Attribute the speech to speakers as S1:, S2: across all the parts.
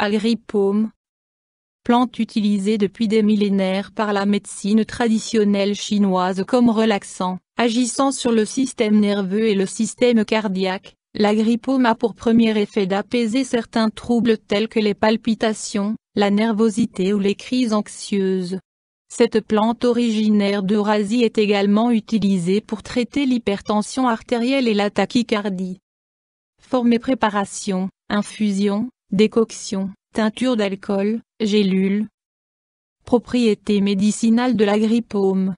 S1: Agrippaume. Plante utilisée depuis des millénaires par la médecine traditionnelle chinoise comme relaxant, agissant sur le système nerveux et le système cardiaque. L'agrippaume a pour premier effet d'apaiser certains troubles tels que les palpitations, la nervosité ou les crises anxieuses. Cette plante originaire d'Eurasie est également utilisée pour traiter l'hypertension artérielle et la tachycardie. Forme et préparation, infusion, décoction, teinture d'alcool, gélule. Propriétés médicinales de l'agrippaume.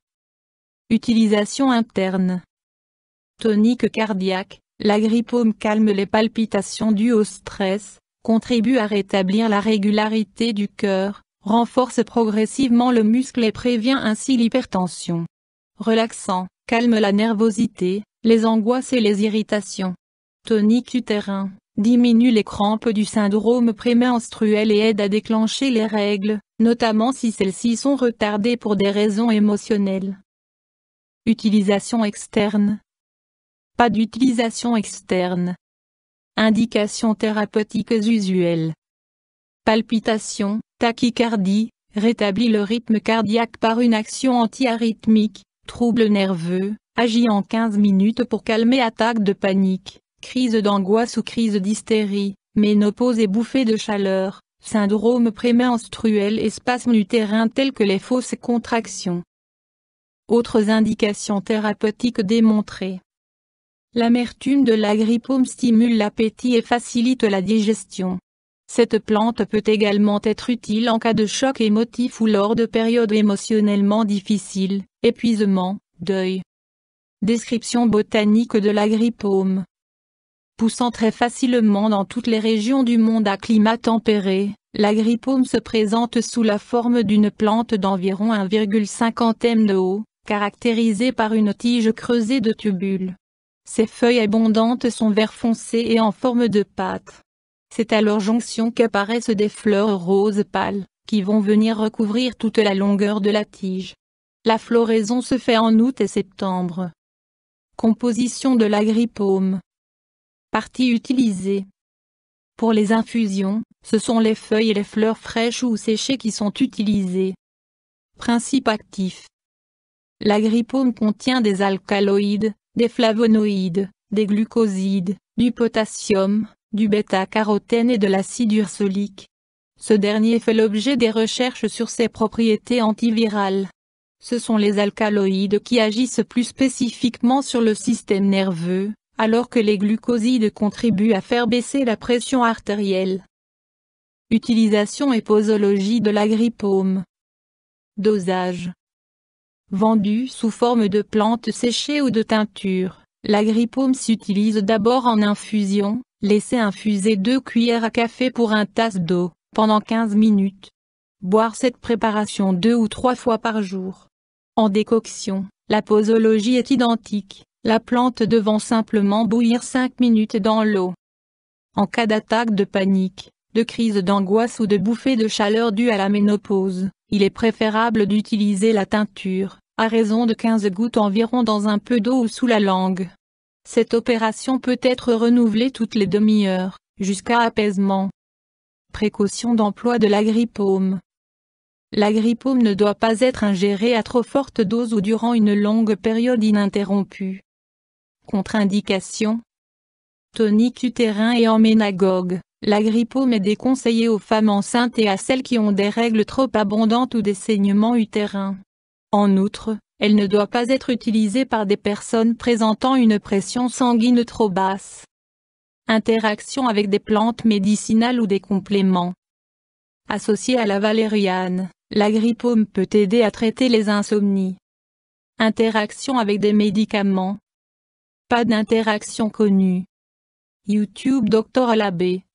S1: Utilisation interne. Tonique cardiaque, l'agrippaume calme les palpitations dues au stress, contribue à rétablir la régularité du cœur, renforce progressivement le muscle et prévient ainsi l'hypertension. Relaxant, calme la nervosité, les angoisses et les irritations. Tonique utérin, diminue les crampes du syndrome prémenstruel et aide à déclencher les règles, notamment si celles-ci sont retardées pour des raisons émotionnelles. Utilisation externe. Pas d'utilisation externe. Indications thérapeutiques usuelles. Palpitations, tachycardie, rétablit le rythme cardiaque par une action antiarythmique, troubles nerveux, agit en 15 minutes pour calmer attaques de panique, crise d'angoisse ou crise d'hystérie, ménopause et bouffées de chaleur, syndrome prémenstruel et spasmes utérins tels que les fausses contractions. Autres indications thérapeutiques démontrées. L'amertume de l'agrippaume stimule l'appétit et facilite la digestion. Cette plante peut également être utile en cas de choc émotif ou lors de périodes émotionnellement difficiles, épuisement, deuil. Description botanique de l'agrippaume. Poussant très facilement dans toutes les régions du monde à climat tempéré, l'agrippaume se présente sous la forme d'une plante d'environ 1,50 m de haut, caractérisée par une tige creusée de tubules. Ses feuilles abondantes sont vert foncé et en forme de pâte. C'est à leur jonction qu'apparaissent des fleurs roses pâles, qui vont venir recouvrir toute la longueur de la tige. La floraison se fait en août et septembre. Composition de l'agrippaume. Parties utilisées. Pour les infusions, ce sont les feuilles et les fleurs fraîches ou séchées qui sont utilisées. Principe actif. L'agrippaume contient des alcaloïdes, des flavonoïdes, des glucosides, du potassium, du bêta-carotène et de l'acide ursolique. Ce dernier fait l'objet des recherches sur ses propriétés antivirales. Ce sont les alcaloïdes qui agissent plus spécifiquement sur le système nerveux, alors que les glucosides contribuent à faire baisser la pression artérielle. Utilisation et posologie de l'agrippaume. Dosage. Vendu sous forme de plantes séchées ou de teinture, l'agrippaume s'utilise d'abord en infusion, laissez infuser 2 cuillères à café pour 1 tasse d'eau, pendant 15 minutes. Boire cette préparation 2 ou 3 fois par jour. En décoction, la posologie est identique, la plante devant simplement bouillir 5 minutes dans l'eau. En cas d'attaque de panique, de crise d'angoisse ou de bouffée de chaleur due à la ménopause, il est préférable d'utiliser la teinture, à raison de 15 gouttes environ dans un peu d'eau ou sous la langue. Cette opération peut être renouvelée toutes les demi-heures, jusqu'à apaisement. Précaution d'emploi de l'agrippaume. L'agrippaume ne doit pas être ingéré à trop forte dose ou durant une longue période ininterrompue. Contre-indication. Tonique utérin et emménagogue. L'agrippaume est déconseillé aux femmes enceintes et à celles qui ont des règles trop abondantes ou des saignements utérins. En outre, elle ne doit pas être utilisée par des personnes présentant une pression sanguine trop basse. Interaction avec des plantes médicinales ou des compléments. Associé à la valériane, l'agrippaume peut aider à traiter les insomnies. Interaction avec des médicaments. Pas d'interaction connue. YouTube Dr Alabé.